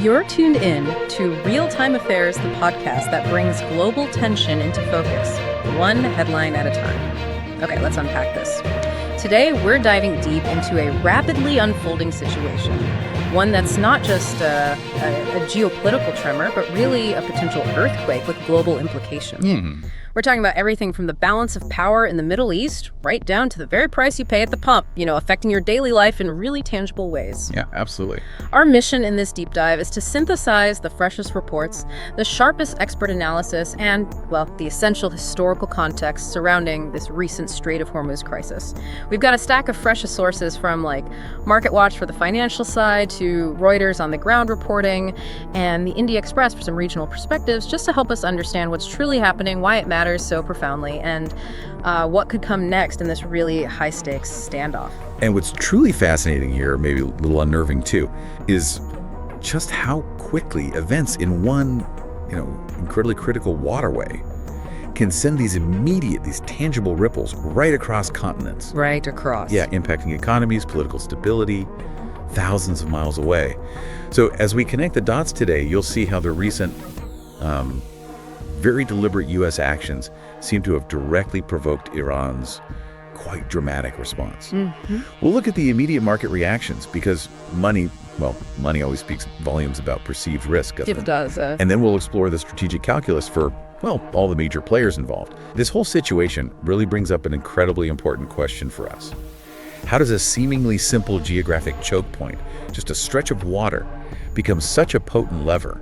You're tuned in to RealTime Affairs, the podcast that brings global tension into focus, one headline at a time. Okay, let's unpack this. Today, we're diving deep into a rapidly unfolding situation, one that's not just a geopolitical tremor, but really a potential earthquake with global implications. We're talking about everything from the balance of power in the Middle East, right down to the very price you pay at the pump, affecting your daily life in really tangible ways. Yeah, absolutely. Our mission in this deep dive is to synthesize the freshest reports, the sharpest expert analysis, and, the essential historical context surrounding this recent Strait of Hormuz crisis. We've got a stack of freshest sources from, Market Watch for the financial side to Reuters on the ground reporting, and the India Express for some regional perspectives, just to help us understand what's truly happening, why it matters so profoundly, and what could come next in this really high-stakes standoff. And what's truly fascinating here, maybe a little unnerving too, is just how quickly events in one, incredibly critical waterway can send these tangible ripples right across continents. Right across. Yeah, impacting economies, political stability, thousands of miles away. So as we connect the dots today, you'll see how the recent very deliberate U.S. actions seem to have directly provoked Iran's quite dramatic response. We'll look at the immediate market reactions because money always speaks volumes about perceived risk. It does. And then we'll explore the strategic calculus for, all the major players involved. This whole situation really brings up an incredibly important question for us. How does a seemingly simple geographic choke point, just a stretch of water, become such a potent lever?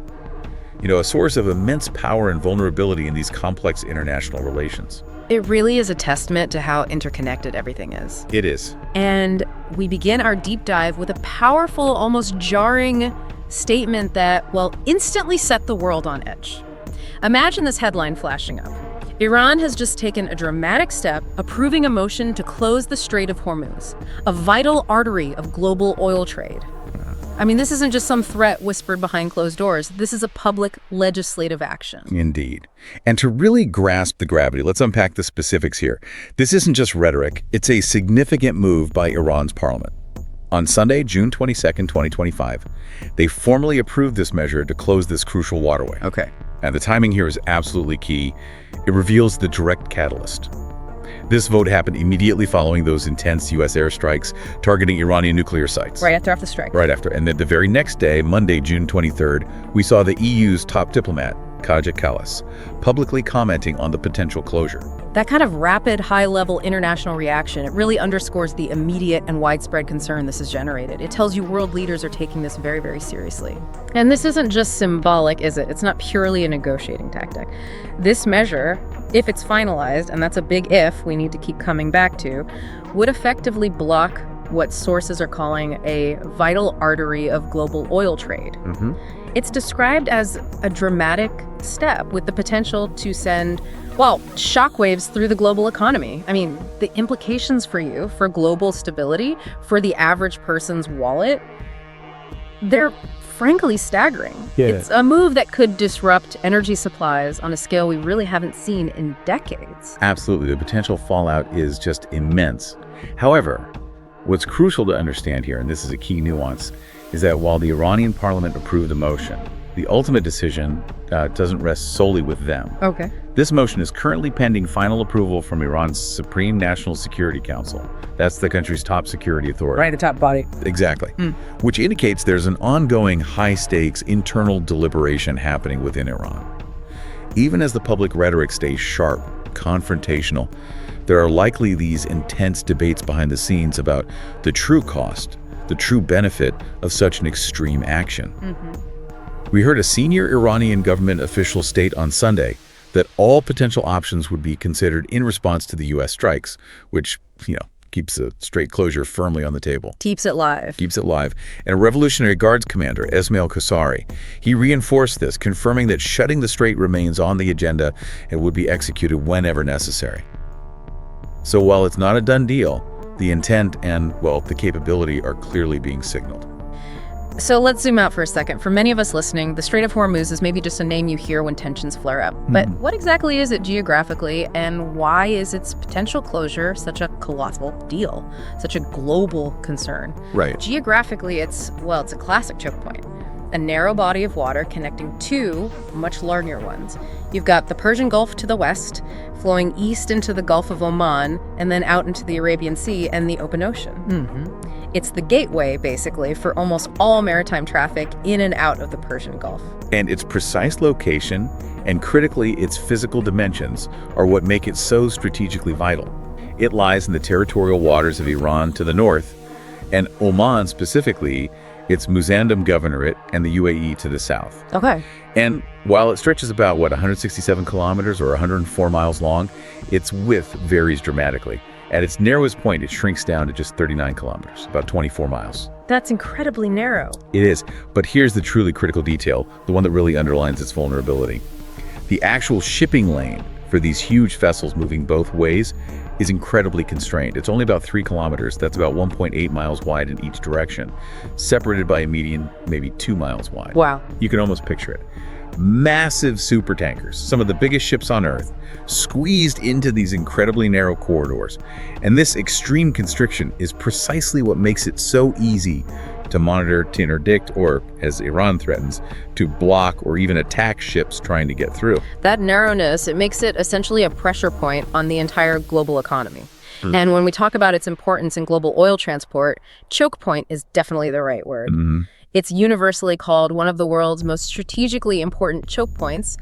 A source of immense power and vulnerability in these complex international relations. It really is a testament to how interconnected everything is. It is. And we begin our deep dive with a powerful, almost jarring statement that, instantly set the world on edge. Imagine this headline flashing up. Iran has just taken a dramatic step, approving a motion to close the Strait of Hormuz, a vital artery of global oil trade. This isn't just some threat whispered behind closed doors. This is a public legislative action. Indeed. And to really grasp the gravity, let's unpack the specifics here. This isn't just rhetoric. It's a significant move by Iran's parliament. On Sunday, June 22nd, 2025, they formally approved this measure to close this crucial waterway. Okay. And the timing here is absolutely key. It reveals the direct catalyst. This vote happened immediately following those intense U.S. airstrikes targeting Iranian nuclear sites. Right after the strike. Right after. And then the very next day, Monday, June 23rd, we saw the EU's top diplomat, Kaja Kallas, publicly commenting on the potential closure. That kind of rapid, high-level international reaction, it really underscores the immediate and widespread concern this has generated. It tells you world leaders are taking this very, very seriously. And this isn't just symbolic, is it? It's not purely a negotiating tactic. This measure, if it's finalized, and that's a big if we need to keep coming back to, would effectively block what sources are calling a vital artery of global oil trade. It's described as a dramatic step with the potential to send, shockwaves through the global economy. The implications for global stability, for the average person's wallet, they're frankly staggering. Yeah. It's a move that could disrupt energy supplies on a scale we really haven't seen in decades. Absolutely. The potential fallout is just immense. However, what's crucial to understand here, and this is a key nuance, is that while the Iranian parliament approved the motion, the ultimate decision doesn't rest solely with them. Okay. This motion is currently pending final approval from Iran's Supreme National Security Council. That's the country's top security authority. Right, the top body. Exactly. Which indicates there's an ongoing high-stakes internal deliberation happening within Iran. Even as the public rhetoric stays sharp, confrontational, there are likely these intense debates behind the scenes about the true cost, the true benefit of such an extreme action. We heard a senior Iranian government official state on Sunday that all potential options would be considered in response to the U.S. strikes, which, keeps the strait closure firmly on the table. Keeps it live. And a Revolutionary Guards commander, Esmail Qasari, he reinforced this, confirming that shutting the strait remains on the agenda and would be executed whenever necessary. So while it's not a done deal, the intent and, the capability are clearly being signaled. So let's zoom out for a second. For many of us listening, the Strait of Hormuz is maybe just a name you hear when tensions flare up. But what exactly is it geographically, and why is its potential closure such a colossal deal, such a global concern? Right. Geographically, it's a classic choke point. a narrow body of water connecting two much larger ones. You've got the Persian Gulf to the west, flowing east into the Gulf of Oman, and then out into the Arabian Sea and the open ocean. It's the gateway, basically, for almost all maritime traffic in and out of the Persian Gulf. And its precise location, and critically its physical dimensions, are what make it so strategically vital. It lies in the territorial waters of Iran to the north, and Oman specifically, its Muzandam Governorate, and the UAE to the south. Okay. And while it stretches about, 167 kilometers or 104 miles long, its width varies dramatically. At its narrowest point, it shrinks down to just 39 kilometers, about 24 miles. That's incredibly narrow. It is, but here's the truly critical detail, the one that really underlines its vulnerability. The actual shipping lane for these huge vessels moving both ways is incredibly constrained. It's only about 3 kilometers, that's about 1.8 miles wide in each direction, separated by a median maybe 2 miles wide. Wow. You can almost picture it. Massive supertankers, some of the biggest ships on Earth, squeezed into these incredibly narrow corridors. And this extreme constriction is precisely what makes it so easy to monitor, to interdict, or, as Iran threatens, to block or even attack ships trying to get through. That narrowness, it makes it essentially a pressure point on the entire global economy. And when we talk about its importance in global oil transport, choke point is definitely the right word. It's universally called one of the world's most strategically important choke points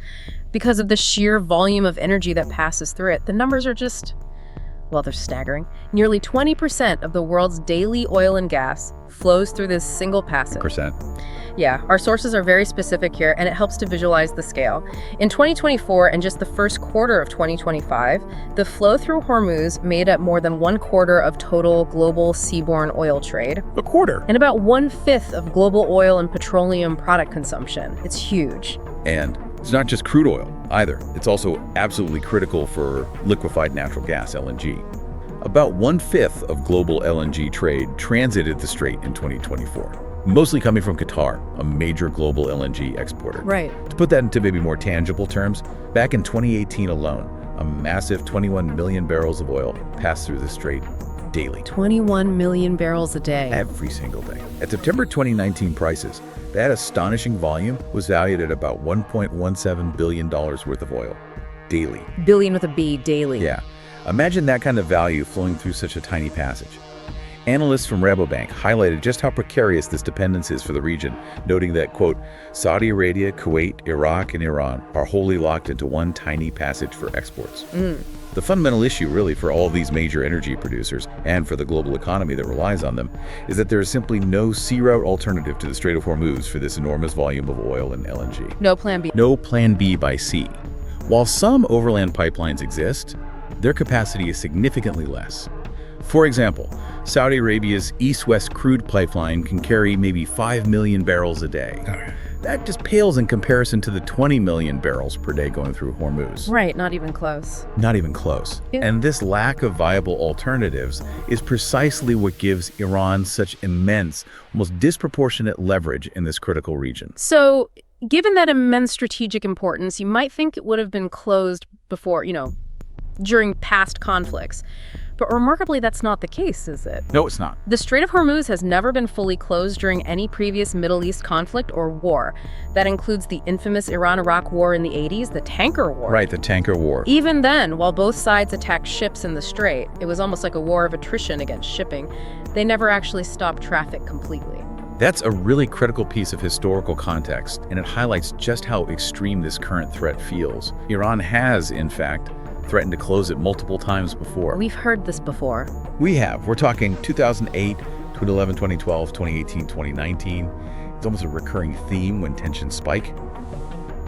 because of the sheer volume of energy that passes through it. The numbers are just, well, they're staggering. Nearly 20% of the world's daily oil and gas flows through this single passage. Yeah, our sources are very specific here, and it helps to visualize the scale. In 2024 and just the first quarter of 2025, the flow through Hormuz made up more than 1/4 of total global seaborne oil trade. A quarter. And about 1/5 of global oil and petroleum product consumption. It's huge. And it's not just crude oil either. It's also absolutely critical for liquefied natural gas, LNG. About 1/5 of global LNG trade transited the strait in 2024. Mostly coming from Qatar, a major global LNG exporter. Right. To put that into maybe more tangible terms, back in 2018 alone, a massive 21 million barrels of oil passed through the strait daily. 21 million barrels a day. Every single day. At September 2019 prices, that astonishing volume was valued at about $1.17 billion worth of oil daily. Billion with a B, daily. Yeah. Imagine that kind of value flowing through such a tiny passage. Analysts from Rabobank highlighted just how precarious this dependence is for the region, noting that, quote, Saudi Arabia, Kuwait, Iraq, and Iran are wholly locked into one tiny passage for exports. The fundamental issue, really, for all these major energy producers and for the global economy that relies on them is that there is simply no sea route alternative to the Strait of Hormuz for this enormous volume of oil and LNG. No plan B. No plan B by sea. While some overland pipelines exist, their capacity is significantly less. For example, Saudi Arabia's east-west crude pipeline can carry maybe 5 million barrels a day. That just pales in comparison to the 20 million barrels per day going through Hormuz. Right, not even close. Not even close. Yeah. And this lack of viable alternatives is precisely what gives Iran such immense, almost disproportionate leverage in this critical region. So, given that immense strategic importance, you might think it would have been closed before, during past conflicts. But remarkably, that's not the case, is it? No, it's not. The Strait of Hormuz has never been fully closed during any previous Middle East conflict or war. That includes the infamous Iran-Iraq War in the 80s, the Tanker War. Right, the Tanker War. Even then, while both sides attacked ships in the strait, it was almost like a war of attrition against shipping. They never actually stopped traffic completely. That's a really critical piece of historical context, and it highlights just how extreme this current threat feels. Iran has, in fact, threatened to close it multiple times before. We've heard this before. We have. We're talking 2008, 2011, 2012, 2018, 2019. It's almost a recurring theme when tensions spike.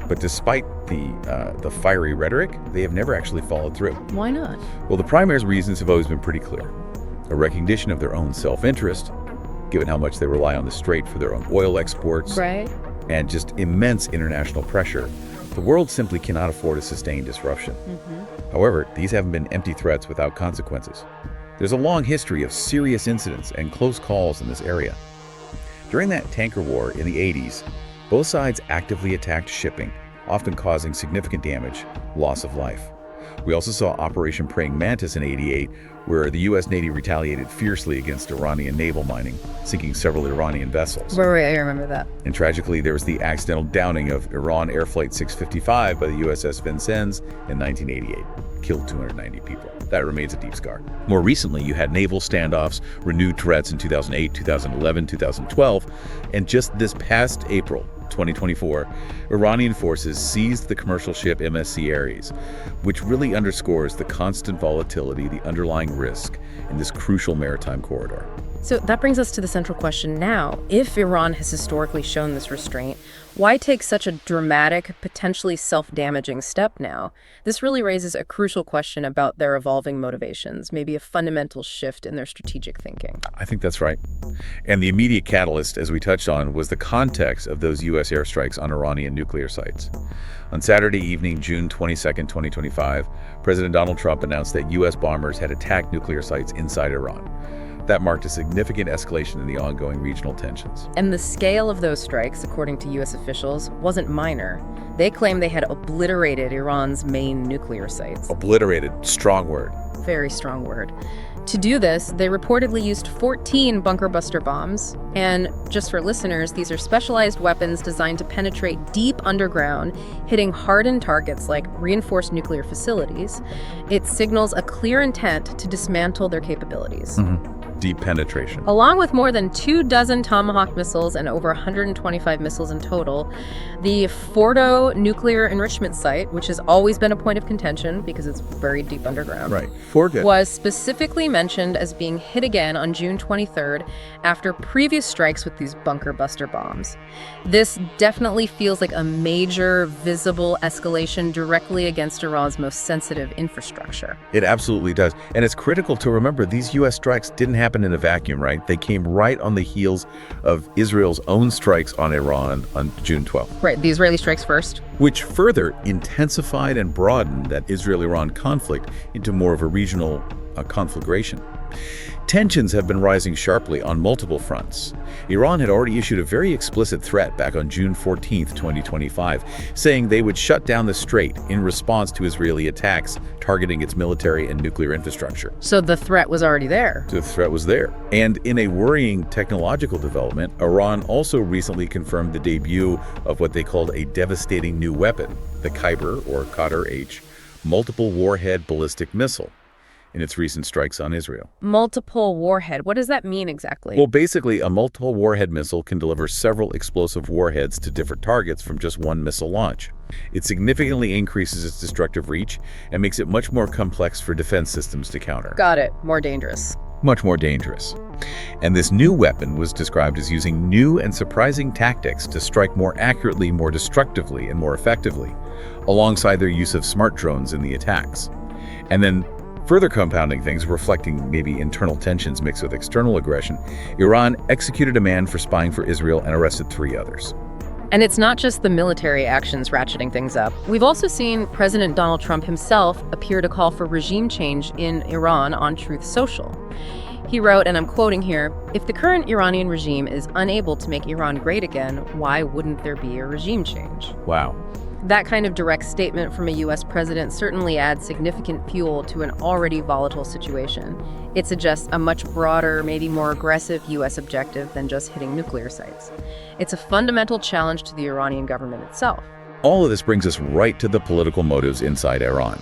But despite the fiery rhetoric, they have never actually followed through. Why not? Well, the primary reasons have always been pretty clear. A recognition of their own self-interest, given how much they rely on the strait for their own oil exports, right, and just immense international pressure. The world simply cannot afford a sustained disruption. However, these haven't been empty threats without consequences. There's a long history of serious incidents and close calls in this area. During that tanker war in the 80s, both sides actively attacked shipping, often causing significant damage, loss of life. We also saw Operation Praying Mantis in '88, where the U.S. Navy retaliated fiercely against Iranian naval mining, sinking several Iranian vessels. Right, I remember that. And tragically, there was the accidental downing of Iran Air Flight 655 by the USS Vincennes in 1988. Killed 290 people. That remains a deep scar. More recently, you had naval standoffs, renewed threats in 2008, 2011, 2012, and just this past April, 2024, Iranian forces seized the commercial ship MSC Ares, which really underscores the constant volatility, the underlying risk in this crucial maritime corridor. So that brings us to the central question now. If Iran has historically shown this restraint, why take such a dramatic, potentially self-damaging step now? This really raises a crucial question about their evolving motivations, maybe a fundamental shift in their strategic thinking. I think that's right. And the immediate catalyst, as we touched on, was the context of those U.S. airstrikes on Iranian nuclear sites. On Saturday evening, June 22, 2025, President Donald Trump announced that U.S. bombers had attacked nuclear sites inside Iran. That marked a significant escalation in the ongoing regional tensions. And the scale of those strikes, according to U.S. officials, wasn't minor. They claimed they had obliterated Iran's main nuclear sites. Obliterated, strong word. Very strong word. To do this, they reportedly used 14 bunker buster bombs. And just for listeners, these are specialized weapons designed to penetrate deep underground, hitting hardened targets like reinforced nuclear facilities. It signals a clear intent to dismantle their capabilities. Deep penetration. Along with more than 24 Tomahawk missiles and over 125 missiles in total, the Fordo nuclear enrichment site, which has always been a point of contention because it's buried deep underground, Right, Fordo. was specifically mentioned as being hit again on June 23rd after previous strikes with these bunker buster bombs. This definitely feels like a major, visible escalation directly against Iran's most sensitive infrastructure. It absolutely does. And it's critical to remember these U.S. strikes didn't happen in a vacuum, right? They came right on the heels of Israel's own strikes on Iran on June 12th. Right, the Israeli strikes first. Which further intensified and broadened that Israel-Iran conflict into more of a regional conflagration. Tensions have been rising sharply on multiple fronts. Iran had already issued a very explicit threat back on June 14, 2025, saying they would shut down the strait in response to Israeli attacks targeting its military and nuclear infrastructure. So the threat was already there. The threat was there. And in a worrying technological development, Iran also recently confirmed the debut of what they called a devastating new weapon, the Khyber, or Qatar-H, multiple warhead ballistic missile, in its recent strikes on Israel. Multiple warhead. What does that mean exactly? Well, basically, a multiple warhead missile can deliver several explosive warheads to different targets from just one missile launch. It significantly increases its destructive reach and makes it much more complex for defense systems to counter. Got it. More dangerous. Much more dangerous. And this new weapon was described as using new and surprising tactics to strike more accurately, more destructively, and more effectively, alongside their use of smart drones in the attacks. And then, further compounding things, reflecting maybe internal tensions mixed with external aggression, Iran executed a man for spying for Israel and arrested 3 others. And it's not just the military actions ratcheting things up. We've also seen President Donald Trump himself appear to call for regime change in Iran on Truth Social. He wrote, and I'm quoting here, "If the current Iranian regime is unable to make Iran great again, why wouldn't there be a regime change?" Wow. That kind of direct statement from a U.S. president certainly adds significant fuel to an already volatile situation. It suggests a much broader, maybe more aggressive U.S. objective than just hitting nuclear sites. It's a fundamental challenge to the Iranian government itself. All of this brings us right to the political motives inside Iran.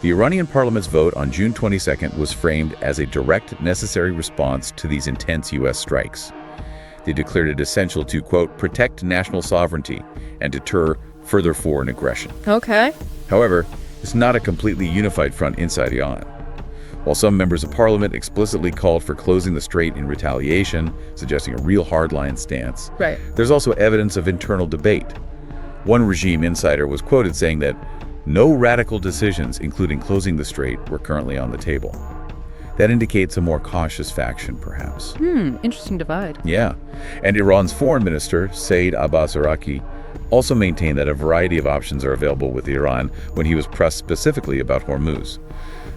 The Iranian parliament's vote on June 22nd was framed as a direct, necessary response to these intense U.S. strikes. They declared it essential to, quote, protect national sovereignty and deter further foreign aggression. Okay. However, it's not a completely unified front inside Iran. While some members of parliament explicitly called for closing the strait in retaliation, suggesting a real hardline stance, Right. there's also evidence of internal debate. One regime insider was quoted saying that no radical decisions, including closing the strait, were currently on the table. That indicates a more cautious faction, perhaps. Interesting divide. Yeah. And Iran's foreign minister, Saeed Abbas Araki, also maintained that a variety of options are available with Iran when he was pressed specifically about Hormuz.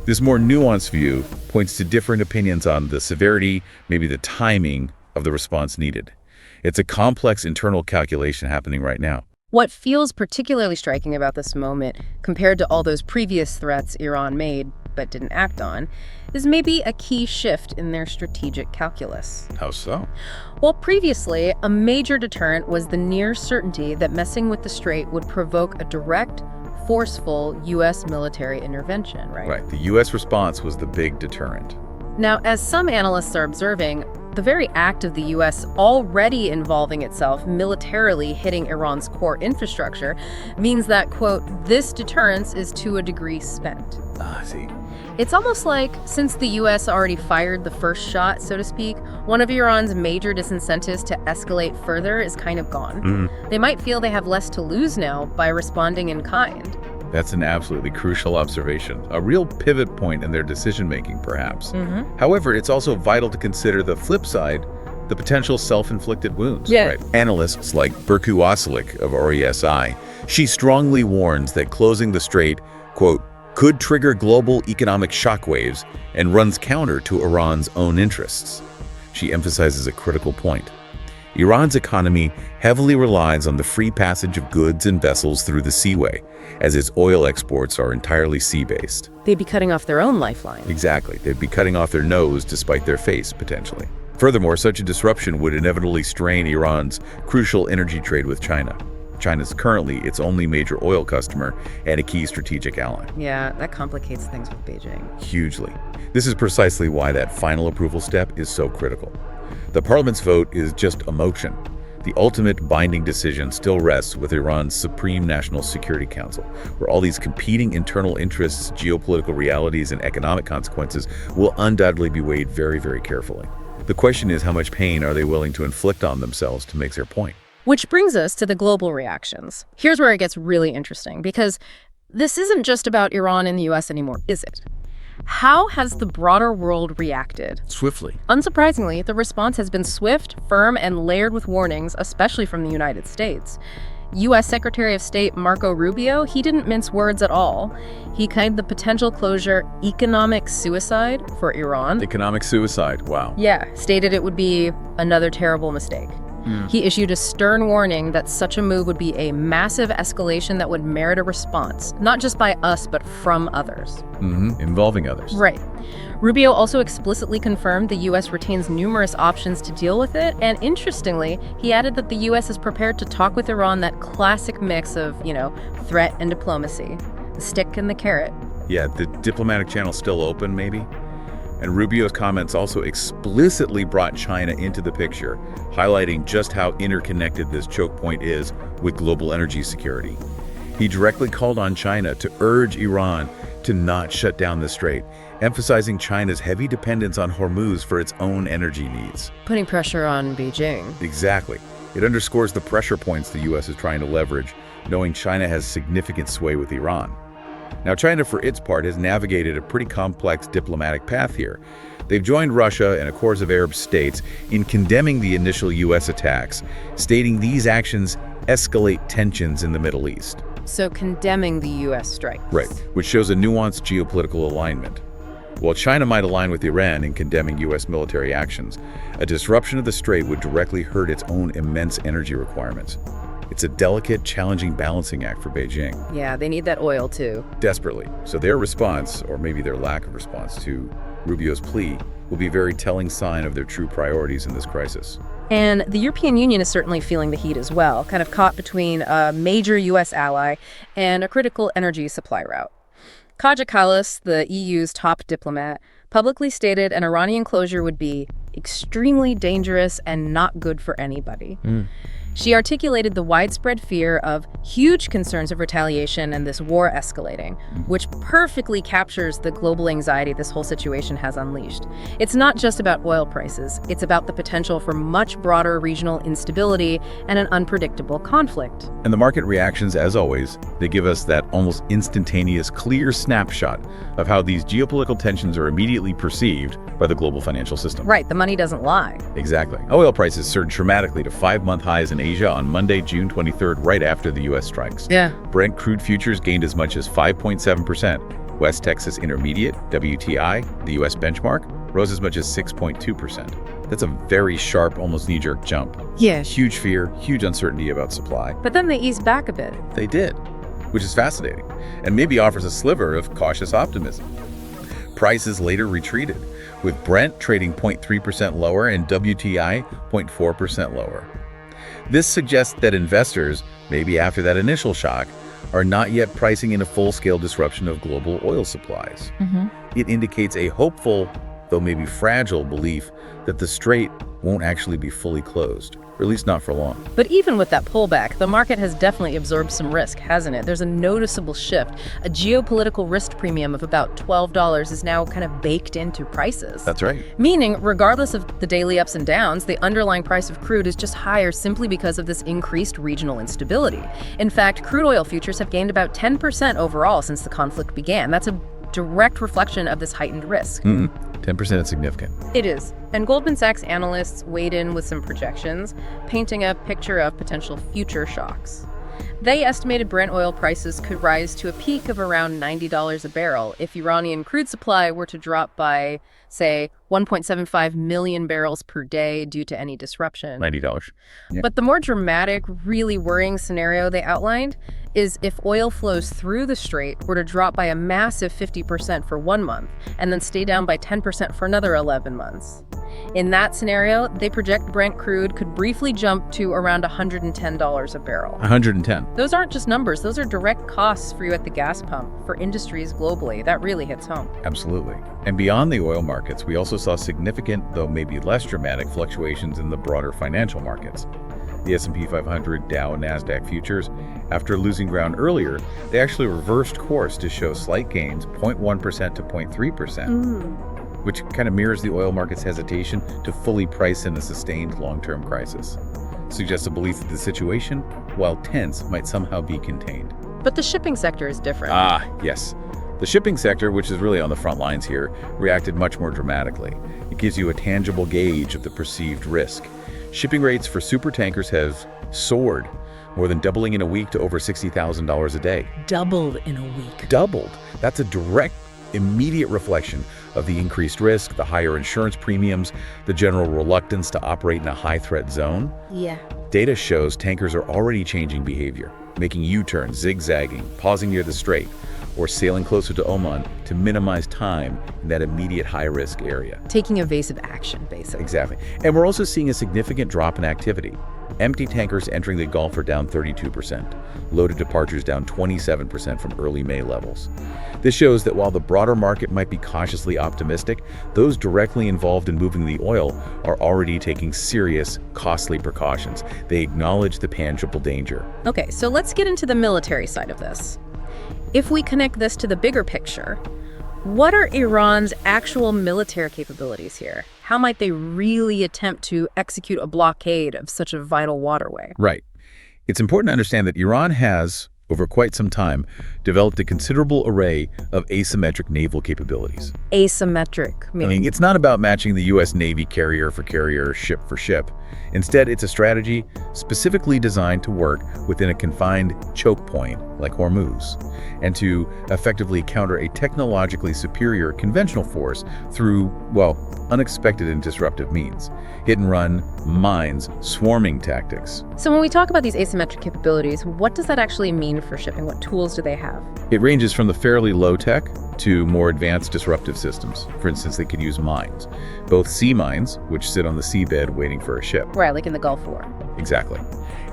This more nuanced view points to different opinions on the severity, maybe the timing, of the response needed. It's a complex internal calculation happening right now. What feels particularly striking about this moment, compared to all those previous threats Iran made but didn't act on, is maybe a key shift in their strategic calculus. How so? Well, previously, a major deterrent was the near certainty that messing with the strait would provoke a direct, forceful U.S. military intervention, right? Right. The U.S. response was the big deterrent. Now, as some analysts are observing, the very act of the U.S. already involving itself militarily hitting Iran's core infrastructure means that, quote, this deterrence is to a degree spent. Ah, I see. It's almost like, since the U.S. already fired the first shot, so to speak, one of Iran's major disincentives to escalate further is kind of gone. They might feel they have less to lose now by responding in kind. That's an absolutely crucial observation, a real pivot point in their decision-making, perhaps. However, it's also vital to consider the flip side, the potential self-inflicted wounds. Yeah. Right? Analysts like Berku Asalik of RESI, she strongly warns that closing the strait, quote, could trigger global economic shockwaves and runs counter to Iran's own interests. She emphasizes a critical point. Iran's economy heavily relies on the free passage of goods and vessels through the seaway, as its oil exports are entirely sea-based. They'd be cutting off their own lifeline. Exactly. They'd be cutting off their nose despite their face, potentially. Furthermore, such a disruption would inevitably strain Iran's crucial energy trade with China. China's currently its only major oil customer and a key strategic ally. Yeah, that complicates things with Beijing. Hugely. This is precisely why that final approval step is so critical. The parliament's vote is just a motion. The ultimate binding decision still rests with Iran's Supreme National Security Council, where all these competing internal interests, geopolitical realities, and economic consequences will undoubtedly be weighed very, very carefully. The question is, how much pain are they willing to inflict on themselves to make their point? Which brings us to the global reactions. Here's where it gets really interesting, because this isn't just about Iran and the U.S. anymore, is it? How has the broader world reacted? Swiftly. Unsurprisingly, the response has been swift, firm, and layered with warnings, especially from the United States. U.S. Secretary of State Marco Rubio, he didn't mince words at all. He coined the potential closure economic suicide for Iran. Economic suicide, wow. Yeah, stated it would be another terrible mistake. He issued a stern warning that such a move would be a massive escalation that would merit a response, not just by us, but from others. Involving others. Right. Rubio also explicitly confirmed the U.S. retains numerous options to deal with it, and interestingly, he added that the U.S. is prepared to talk with Iran that classic mix of, threat and diplomacy, the stick and the carrot. Yeah, the diplomatic channel's still open, maybe? And Rubio's comments also explicitly brought China into the picture, highlighting just how interconnected this choke point is with global energy security. He directly called on China to urge Iran to not shut down the strait, emphasizing China's heavy dependence on Hormuz for its own energy needs. Putting pressure on Beijing. Exactly. It underscores the pressure points the U.S. is trying to leverage, knowing China has significant sway with Iran. Now, China, for its part, has navigated a pretty complex diplomatic path here. They've joined Russia and a chorus of Arab states in condemning the initial U.S. attacks, stating these actions escalate tensions in the Middle East. So condemning the U.S. strikes. Right, which shows a nuanced geopolitical alignment. While China might align with Iran in condemning U.S. military actions, a disruption of the strait would directly hurt its own immense energy requirements. It's a delicate, challenging balancing act for Beijing. Yeah, they need that oil too. Desperately. So their response, or maybe their lack of response to Rubio's plea, will be a very telling sign of their true priorities in this crisis. And the European Union is certainly feeling the heat as well, kind of caught between a major U.S. ally and a critical energy supply route. Kaja Kallas, the EU's top diplomat, publicly stated an Iranian closure would be extremely dangerous and not good for anybody. She articulated the widespread fear of huge concerns of retaliation and this war escalating, which perfectly captures the global anxiety this whole situation has unleashed. It's not just about oil prices, it's about the potential for much broader regional instability and an unpredictable conflict. And the market reactions, as always, they give us that almost instantaneous, clear snapshot of how these geopolitical tensions are immediately perceived by the global financial system. Right, the money doesn't lie. Exactly. Oil prices surged dramatically to 5-month highs in Asia on Monday, June 23rd, right after the U.S. strikes. Yeah. Brent crude futures gained as much as 5.7%. West Texas Intermediate, WTI, the U.S. benchmark, rose as much as 6.2%. That's a very sharp, almost knee-jerk jump. Yeah. Huge fear, huge uncertainty about supply. But then they eased back a bit. They did, which is fascinating, and maybe offers a sliver of cautious optimism. Prices later retreated, with Brent trading 0.3% lower and WTI 0.4% lower. This suggests that investors, maybe after that initial shock, are not yet pricing in a full-scale disruption of global oil supplies. It indicates a hopeful, though maybe fragile, belief that the strait won't actually be fully closed, or at least not for long. But even with that pullback, the market has definitely absorbed some risk, hasn't it? There's a noticeable shift. A geopolitical risk premium of about $12 is now kind of baked into prices. That's right. Meaning, regardless of the daily ups and downs, the underlying price of crude is just higher simply because of this increased regional instability. In fact, crude oil futures have gained about 10% overall since the conflict began. That's a direct reflection of this heightened risk. 10% is significant. It is. And Goldman Sachs analysts weighed in with some projections, painting a picture of potential future shocks. They estimated Brent oil prices could rise to a peak of around $90 a barrel if Iranian crude supply were to drop by, say, 1.75 million barrels per day due to any disruption. $90. Yeah. But the more dramatic, really worrying scenario they outlined is if oil flows through the strait were to drop by a massive 50% for 1 month and then stay down by 10% for another 11 months. In that scenario, they project Brent crude could briefly jump to around $110 a barrel. 110. Those aren't just numbers, those are direct costs for you at the gas pump, for industries globally. That really hits home. Absolutely. And beyond the oil markets, we also saw significant, though maybe less dramatic, fluctuations in the broader financial markets. The S&P 500, Dow, and NASDAQ futures, after losing ground earlier, they actually reversed course to show slight gains, 0.1% to 0.3%, which kind of mirrors the oil market's hesitation to fully price in a sustained long-term crisis. Suggests a belief that the situation, while tense, might somehow be contained. But the shipping sector is different. Yes. The shipping sector, which is really on the front lines here, reacted much more dramatically. It gives you a tangible gauge of the perceived risk. Shipping rates for supertankers have soared, more than doubling in a week to over $60,000 a day. Doubled in a week. Doubled. That's a direct, immediate reflection of the increased risk, the higher insurance premiums, the general reluctance to operate in a high-threat zone. Yeah. Data shows tankers are already changing behavior, making U-turns, zigzagging, pausing near the strait, or sailing closer to Oman to minimize time in that immediate high-risk area. Taking evasive action, basically. Exactly. And we're also seeing a significant drop in activity. Empty tankers entering the Gulf are down 32%. Loaded departures down 27% from early May levels. This shows that while the broader market might be cautiously optimistic, those directly involved in moving the oil are already taking serious, costly precautions. They acknowledge the tangible danger. Okay, so let's get into the military side of this. If we connect this to the bigger picture, what are Iran's actual military capabilities here? How might they really attempt to execute a blockade of such a vital waterway? Right. It's important to understand that Iran has, over quite some time, developed a considerable array of asymmetric naval capabilities. Asymmetric, meaning? It's not about matching the U.S. Navy carrier for carrier, ship for ship. Instead, it's a strategy specifically designed to work within a confined choke point like Hormuz, and to effectively counter a technologically superior conventional force through, well, unexpected and disruptive means. Hit and run, mines, swarming tactics. So when we talk about these asymmetric capabilities, what does that actually mean for shipping? What tools do they have? It ranges from the fairly low-tech to more advanced disruptive systems. For instance, they could use mines. Both sea mines, which sit on the seabed waiting for a ship. Right, like in the Gulf War. Exactly.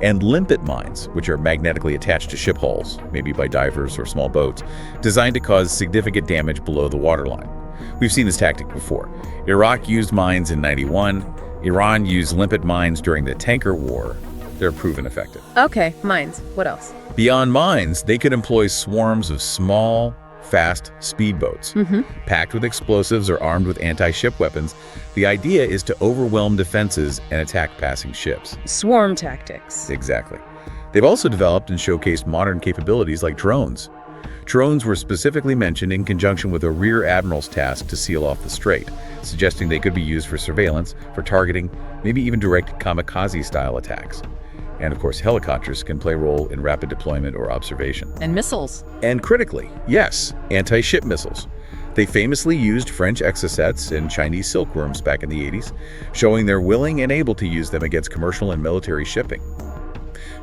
And limpet mines, which are magnetically attached to ship hulls, maybe by divers or small boats, designed to cause significant damage below the waterline. We've seen this tactic before. Iraq used mines in '91. Iran used limpet mines during the tanker war. They're proven effective. Okay, mines. What else? Beyond mines, they could employ swarms of small, fast speedboats, packed with explosives or armed with anti-ship weapons. The idea is to overwhelm defenses and attack passing ships. Swarm tactics. Exactly. They've also developed and showcased modern capabilities like drones. Drones were specifically mentioned in conjunction with a rear admiral's task to seal off the strait, suggesting they could be used for surveillance, for targeting, maybe even direct kamikaze-style attacks. And of course, helicopters can play a role in rapid deployment or observation. And missiles. And critically, yes, anti-ship missiles. They famously used French exocets and Chinese silkworms back in the 80s, showing they're willing and able to use them against commercial and military shipping.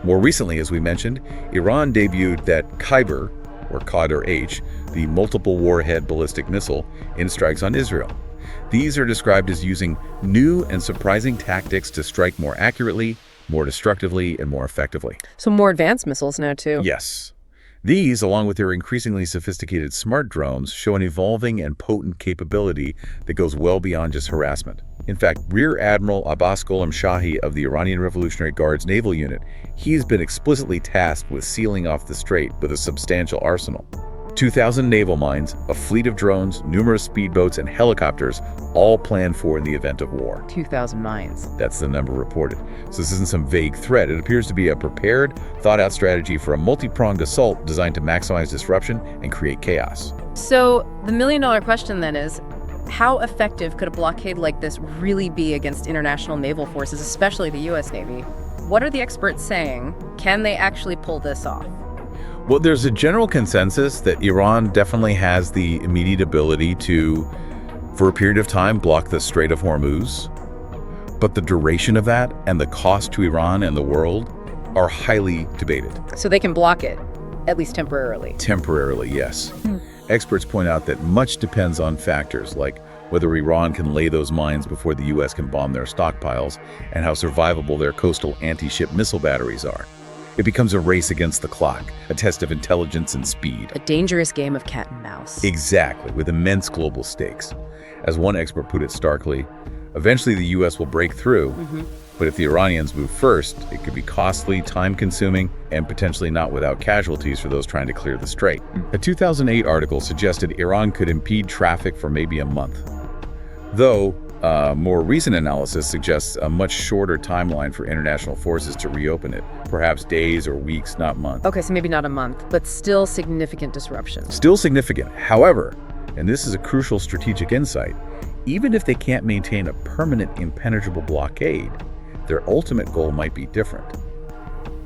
More recently, as we mentioned, Iran debuted that Khyber, or Qadr-H, the multiple warhead ballistic missile, in strikes on Israel. These are described as using new and surprising tactics to strike more accurately, more destructively, and more effectively. So more advanced missiles now, too. Yes. These, along with their increasingly sophisticated smart drones, show an evolving and potent capability that goes well beyond just harassment. In fact, Rear Admiral Abbas Gholam Shahi of the Iranian Revolutionary Guard's naval unit, he's been explicitly tasked with sealing off the strait with a substantial arsenal. 2,000 naval mines, a fleet of drones, numerous speedboats, and helicopters, all planned for in the event of war. 2,000 mines. That's the number reported. So this isn't some vague threat. It appears to be a prepared, thought-out strategy for a multi-pronged assault designed to maximize disruption and create chaos. So the million-dollar question then is, how effective could a blockade like this really be against international naval forces, especially the U.S. Navy? What are the experts saying? Can they actually pull this off? Well, there's a general consensus that Iran definitely has the immediate ability to, for a period of time, block the Strait of Hormuz. But the duration of that and the cost to Iran and the world are highly debated. So they can block it, at least temporarily. Temporarily, yes. Experts point out that much depends on factors like whether Iran can lay those mines before the U.S. can bomb their stockpiles and how survivable their coastal anti-ship missile batteries are. It becomes a race against the clock, a test of intelligence and speed. A dangerous game of cat and mouse. Exactly, with immense global stakes. As one expert put it starkly, eventually the U.S. will break through, but if the Iranians move first, it could be costly, time-consuming, and potentially not without casualties for those trying to clear the strait. A 2008 article suggested Iran could impede traffic for maybe a month. Though, more recent analysis suggests a much shorter timeline for international forces to reopen it, perhaps days or weeks, not months. Okay, so maybe not a month, but still significant disruption. Still significant. However, and this is a crucial strategic insight, even if they can't maintain a permanent impenetrable blockade, their ultimate goal might be different.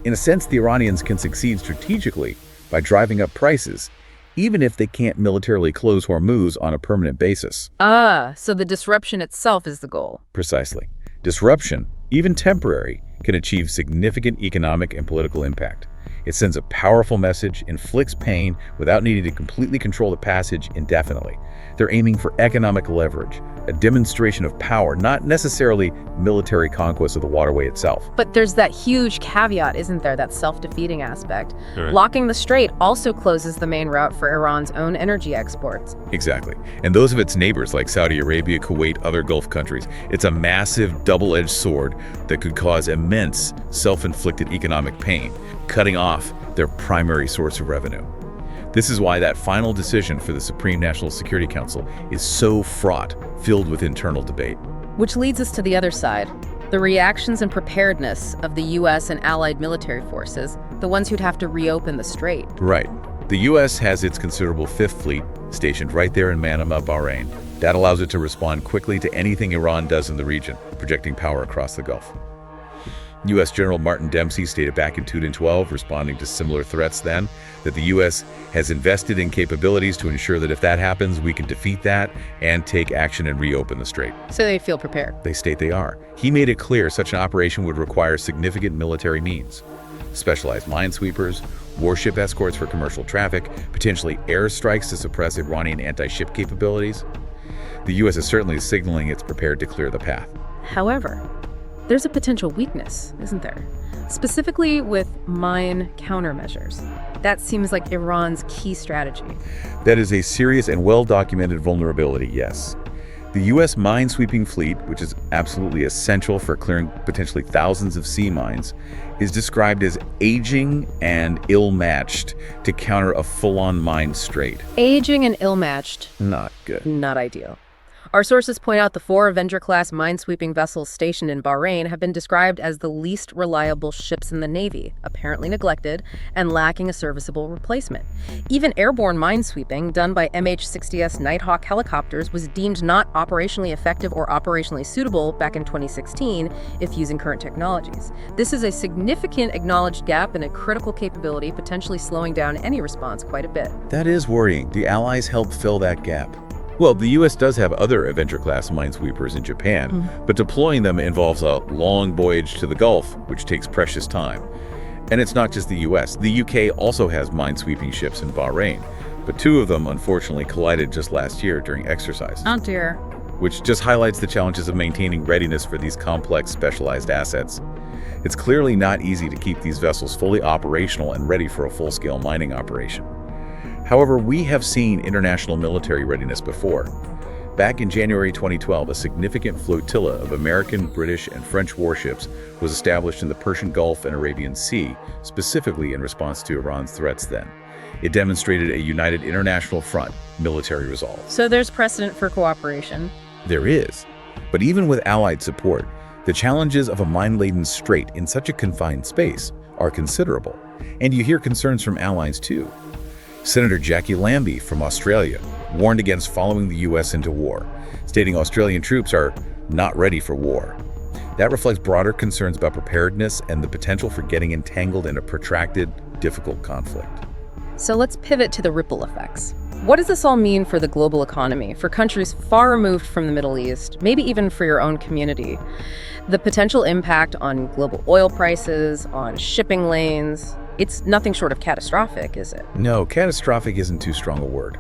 In a sense, the Iranians can succeed strategically by driving up prices, even if they can't militarily close Hormuz on a permanent basis. So the disruption itself is the goal. Precisely. Disruption, even temporary, can achieve significant economic and political impact. It sends a powerful message, inflicts pain without needing to completely control the passage indefinitely. They're aiming for economic leverage, a demonstration of power, not necessarily military conquest of the waterway itself. But there's that huge caveat, isn't there, that self-defeating aspect. Right. Locking the strait also closes the main route for Iran's own energy exports. Exactly. And those of its neighbors like Saudi Arabia, Kuwait, other Gulf countries. It's a massive double-edged sword that could cause immense self-inflicted economic pain, cutting off their primary source of revenue. This is why that final decision for the Supreme National Security Council is so fraught, filled with internal debate. Which leads us to the other side, the reactions and preparedness of the U.S. and allied military forces, the ones who'd have to reopen the strait. Right. The U.S. has its considerable Fifth Fleet stationed right there in Manama, Bahrain. That allows it to respond quickly to anything Iran does in the region, projecting power across the Gulf. U.S. General Martin Dempsey stated back in 2012, responding to similar threats then, that the U.S. has invested in capabilities to ensure that if that happens, we can defeat that and take action and reopen the strait. So they feel prepared. They state they are. He made it clear such an operation would require significant military means. Specialized minesweepers, warship escorts for commercial traffic, potentially airstrikes to suppress Iranian anti-ship capabilities. The U.S. is certainly signaling it's prepared to clear the path. However, there's a potential weakness, isn't there? Specifically with mine countermeasures. That seems like Iran's key strategy. That is a serious and well-documented vulnerability, yes. The U.S. mine-sweeping fleet, which is absolutely essential for clearing potentially thousands of sea mines, is described as aging and ill-matched to counter a full-on mine strait. Aging and ill-matched. Not good. Not ideal. Our sources point out the 4 Avenger-class minesweeping vessels stationed in Bahrain have been described as the least reliable ships in the Navy, apparently neglected and lacking a serviceable replacement. Even airborne minesweeping, done by MH-60S Nighthawk helicopters, was deemed not operationally effective or operationally suitable back in 2016 if using current technologies. This is a significant acknowledged gap in a critical capability, potentially slowing down any response quite a bit. That is worrying. The Allies helped fill that gap. Well, the U.S. does have other Avenger-class minesweepers in Japan, but deploying them involves a long voyage to the Gulf, which takes precious time. And it's not just the U.S. The U.K. also has minesweeping ships in Bahrain, but two of them unfortunately collided just last year during exercises. Oh dear. Which just highlights the challenges of maintaining readiness for these complex, specialized assets. It's clearly not easy to keep these vessels fully operational and ready for a full-scale mining operation. However, we have seen international military readiness before. Back in January 2012, a significant flotilla of American, British, and French warships was established in the Persian Gulf and Arabian Sea, specifically in response to Iran's threats then. It demonstrated a united international front, military resolve. So there's precedent for cooperation. There is. But even with Allied support, the challenges of a mine-laden strait in such a confined space are considerable. And you hear concerns from allies too. Senator Jackie Lambie from Australia warned against following the U.S. into war, stating Australian troops are not ready for war. That reflects broader concerns about preparedness and the potential for getting entangled in a protracted, difficult conflict. So let's pivot to the ripple effects. What does this all mean for the global economy, for countries far removed from the Middle East, maybe even for your own community? The potential impact on global oil prices, on shipping lanes, it's nothing short of catastrophic, is it? No, catastrophic isn't too strong a word.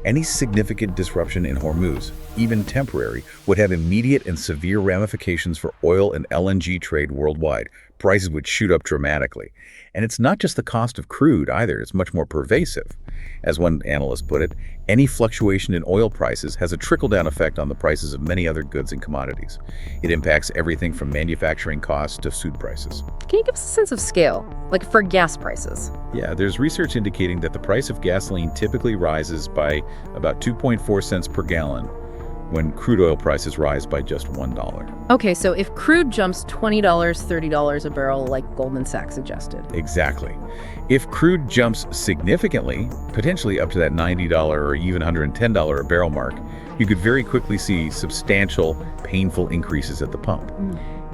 Any significant disruption in Hormuz, even temporary, would have immediate and severe ramifications for oil and LNG trade worldwide. Prices would shoot up dramatically. And it's not just the cost of crude either, it's much more pervasive. As one analyst put it, any fluctuation in oil prices has a trickle-down effect on the prices of many other goods and commodities. It impacts everything from manufacturing costs to food prices. Can you give us a sense of scale, like for gas prices? Yeah, there's research indicating that the price of gasoline typically rises by about 2.4 cents per gallon when crude oil prices rise by just $1. Okay, so if crude jumps $20, $30 a barrel, like Goldman Sachs suggested. Exactly. If crude jumps significantly, potentially up to that $90 or even $110 a barrel mark, you could very quickly see substantial, painful increases at the pump.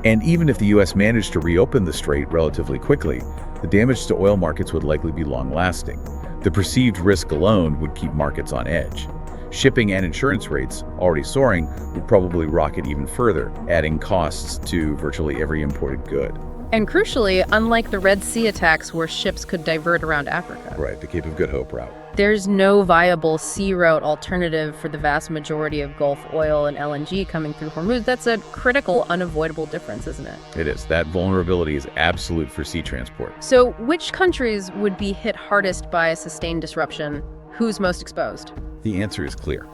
And even if the U.S. managed to reopen the strait relatively quickly, the damage to oil markets would likely be long-lasting. The perceived risk alone would keep markets on edge. Shipping and insurance rates, already soaring, would probably rocket even further, adding costs to virtually every imported good. And crucially, unlike the Red Sea attacks where ships could divert around Africa. Right, the Cape of Good Hope route. There's no viable sea route alternative for the vast majority of Gulf oil and LNG coming through Hormuz. That's a critical, unavoidable difference, isn't it? It is. That vulnerability is absolute for sea transport. So which countries would be hit hardest by a sustained disruption? Who's most exposed? The answer is clear.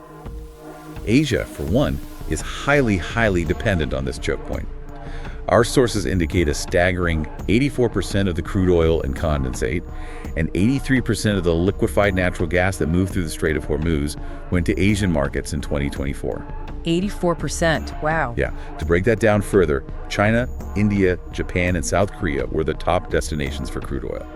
Asia, for one, is highly dependent on this choke point. Our sources indicate a staggering 84% of the crude oil and condensate and 83% of the liquefied natural gas that moved through the Strait of Hormuz went to Asian markets in 2024. 84%, wow. Yeah, to break that down further, China, India, Japan, and South Korea were the top destinations for crude oil.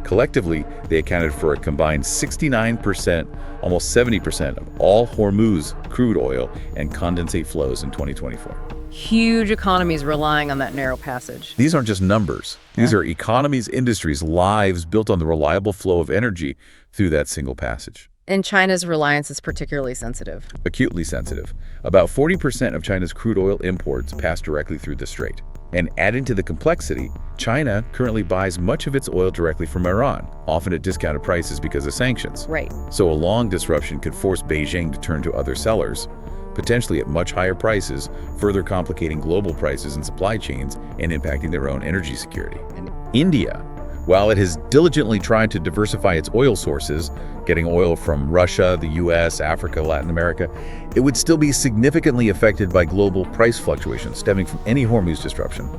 Collectively, they accounted for a combined 69%, almost 70% of all Hormuz crude oil and condensate flows in 2024. Huge economies relying on that narrow passage. These aren't just numbers. These are economies, industries, lives built on the reliable flow of energy through that single passage. And China's reliance is particularly sensitive. Acutely sensitive. About 40% of China's crude oil imports pass directly through the strait. And adding to the complexity, China currently buys much of its oil directly from Iran, often at discounted prices because of sanctions. Right. So a long disruption could force Beijing to turn to other sellers, potentially at much higher prices, further complicating global prices and supply chains and impacting their own energy security. And India, while it has diligently tried to diversify its oil sources, getting oil from Russia, the U.S., Africa, Latin America, it would still be significantly affected by global price fluctuations stemming from any Hormuz disruption.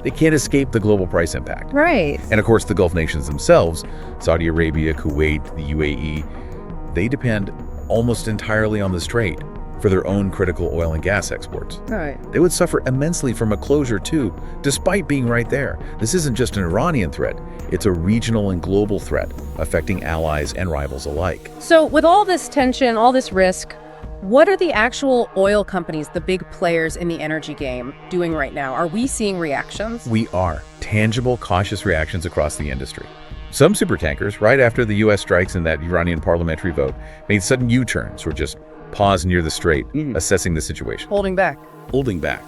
They can't escape the global price impact. Right. And of course, the Gulf nations themselves, Saudi Arabia, Kuwait, the UAE, they depend almost entirely on the strait for their own critical oil and gas exports. Right. They would suffer immensely from a closure too, despite being right there. This isn't just an Iranian threat, it's a regional and global threat affecting allies and rivals alike. So with all this tension, all this risk, what are the actual oil companies, the big players in the energy game, doing right now? Are we seeing reactions? We are. Tangible, cautious reactions across the industry. Some supertankers, right after the U.S. strikes and that Iranian parliamentary vote, made sudden U-turns or just pause near the strait, assessing the situation. Holding back. Holding back.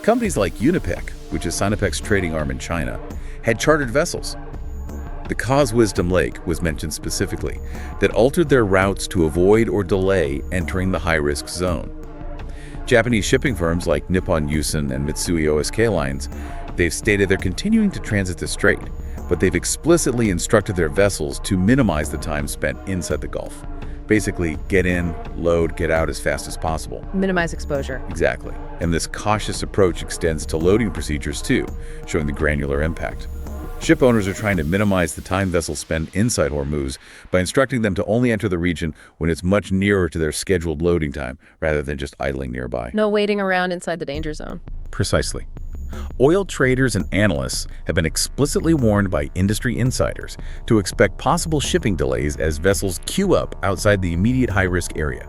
Companies like Unipec, which is Sinopec's trading arm in China, had chartered vessels. The Cause Wisdom Lake was mentioned specifically, that altered their routes to avoid or delay entering the high-risk zone. Japanese shipping firms like Nippon Yusen and Mitsui O.S.K. Lines, they've stated they're continuing to transit the strait, but they've explicitly instructed their vessels to minimize the time spent inside the Gulf. Basically, get in, load, get out as fast as possible. Minimize exposure. Exactly. And this cautious approach extends to loading procedures too, showing the granular impact. Ship owners are trying to minimize the time vessels spend inside Hormuz by instructing them to only enter the region when it's much nearer to their scheduled loading time, rather than just idling nearby. No waiting around inside the danger zone. Precisely. Oil traders and analysts have been explicitly warned by industry insiders to expect possible shipping delays as vessels queue up outside the immediate high-risk area.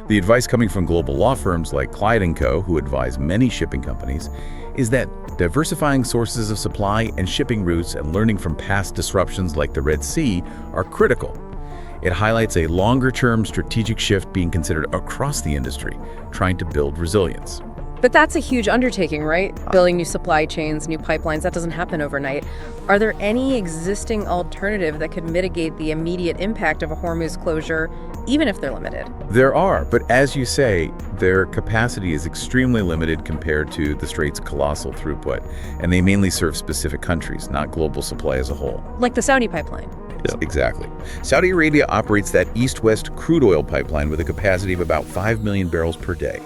The advice coming from global law firms like Clyde & Co., who advise many shipping companies, is that diversifying sources of supply and shipping routes and learning from past disruptions like the Red Sea are critical. It highlights a longer-term strategic shift being considered across the industry, trying to build resilience. But that's a huge undertaking, right? Building new supply chains, new pipelines, that doesn't happen overnight. Are there any existing alternative that could mitigate the immediate impact of a Hormuz closure, even if they're limited? There are, but as you say, their capacity is extremely limited compared to the Strait's colossal throughput, and they mainly serve specific countries, not global supply as a whole. Like the Saudi pipeline. Yes, exactly. Saudi Arabia operates that east-west crude oil pipeline with a capacity of about 5 million barrels per day.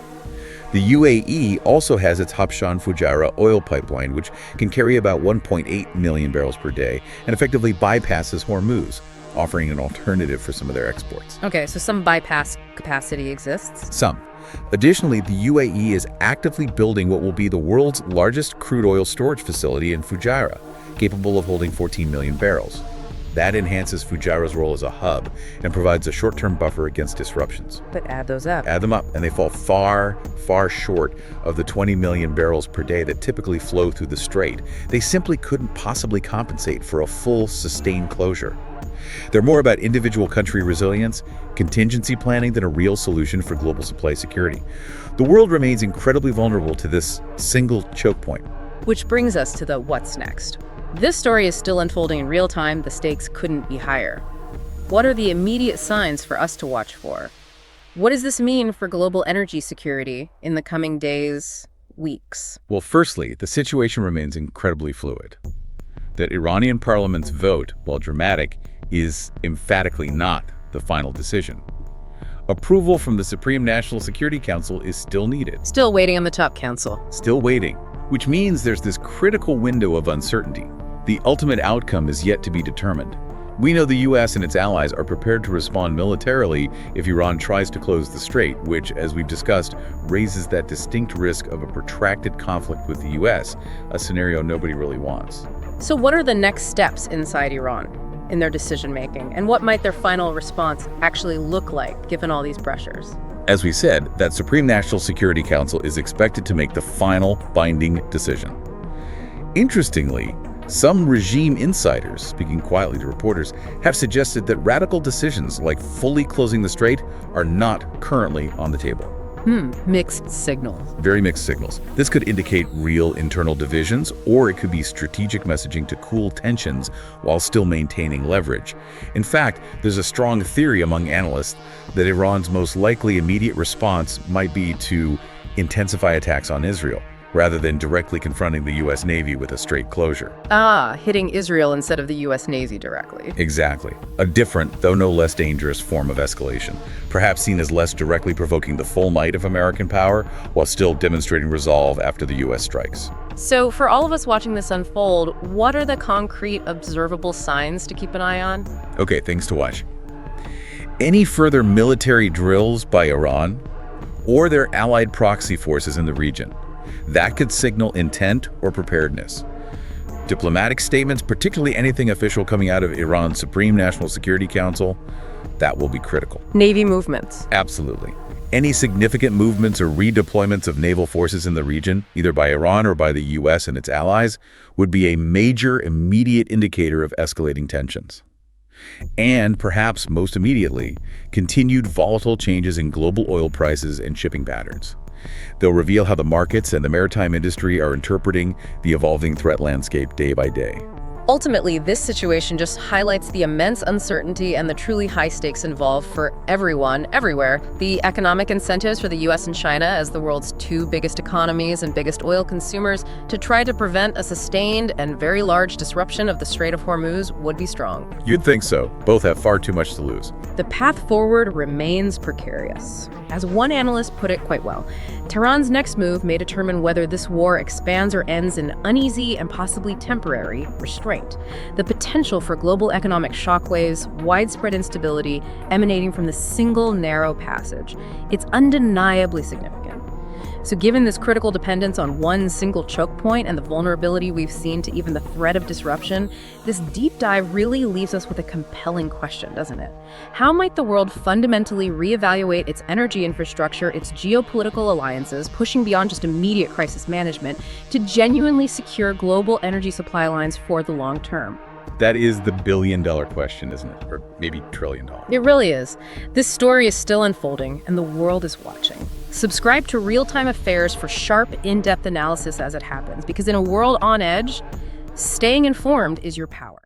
The UAE also has its Habshan-Fujairah oil pipeline, which can carry about 1.8 million barrels per day and effectively bypasses Hormuz, offering an alternative for some of their exports. Okay, so some bypass capacity exists? Some. Additionally, the UAE is actively building what will be the world's largest crude oil storage facility in Fujairah, capable of holding 14 million barrels. That enhances Fujairah's role as a hub and provides a short-term buffer against disruptions. But add those up. Add them up, and they fall far, far short of the 20 million barrels per day that typically flow through the strait. They simply couldn't possibly compensate for a full, sustained closure. They're more about individual country resilience, contingency planning than a real solution for global supply security. The world remains incredibly vulnerable to this single choke point. Which brings us to the what's next. This story is still unfolding in real time. The stakes couldn't be higher. What are the immediate signs for us to watch for? What does this mean for global energy security in the coming days, weeks? Well, firstly, the situation remains incredibly fluid. That Iranian parliament's vote, while dramatic, is emphatically not the final decision. Approval from the Supreme National Security Council is still needed. Still waiting on the top council. Still waiting, which means there's this critical window of uncertainty. The ultimate outcome is yet to be determined. We know the U.S. and its allies are prepared to respond militarily if Iran tries to close the strait, which, as we've discussed, raises that distinct risk of a protracted conflict with the U.S., a scenario nobody really wants. So what are the next steps inside Iran in their decision-making, and what might their final response actually look like, given all these pressures? As we said, that Supreme National Security Council is expected to make the final binding decision. Interestingly, some regime insiders, speaking quietly to reporters, have suggested that radical decisions like fully closing the strait are not currently on the table. Mixed signals. Very mixed signals. This could indicate real internal divisions, or it could be strategic messaging to cool tensions while still maintaining leverage. In fact, there's a strong theory among analysts that Iran's most likely immediate response might be to intensify attacks on Israel, rather than directly confronting the U.S. Navy with a strait closure. Hitting Israel instead of the U.S. Navy directly. Exactly. A different, though no less dangerous, form of escalation, perhaps seen as less directly provoking the full might of American power, while still demonstrating resolve after the U.S. strikes. So for all of us watching this unfold, what are the concrete, observable signs to keep an eye on? Okay, things to watch. Any further military drills by Iran or their allied proxy forces in the region. That could signal intent or preparedness. Diplomatic statements, particularly anything official coming out of Iran's Supreme National Security Council, that will be critical. Navy movements. Absolutely. Any significant movements or redeployments of naval forces in the region, either by Iran or by the U.S. and its allies, would be a major immediate indicator of escalating tensions. And perhaps most immediately, continued volatile changes in global oil prices and shipping patterns. They'll reveal how the markets and the maritime industry are interpreting the evolving threat landscape day by day. Ultimately, this situation just highlights the immense uncertainty and the truly high stakes involved for everyone, everywhere. The economic incentives for the U.S. and China, as the world's two biggest economies and biggest oil consumers, to try to prevent a sustained and very large disruption of the Strait of Hormuz would be strong. You'd think so. Both have far too much to lose. The path forward remains precarious. As one analyst put it quite well, Tehran's next move may determine whether this war expands or ends in uneasy and possibly temporary restraint. The potential for global economic shockwaves, widespread instability emanating from the single narrow passage, it's undeniably significant. So given this critical dependence on one single choke point and the vulnerability we've seen to even the threat of disruption, this deep dive really leaves us with a compelling question, doesn't it? How might the world fundamentally reevaluate its energy infrastructure, its geopolitical alliances, pushing beyond just immediate crisis management to genuinely secure global energy supply lines for the long term? That is the billion-dollar question, isn't it? Or maybe trillion-dollar. It really is. This story is still unfolding, and the world is watching. Subscribe to RealTime Affairs for sharp, in-depth analysis as it happens, because in a world on edge, staying informed is your power.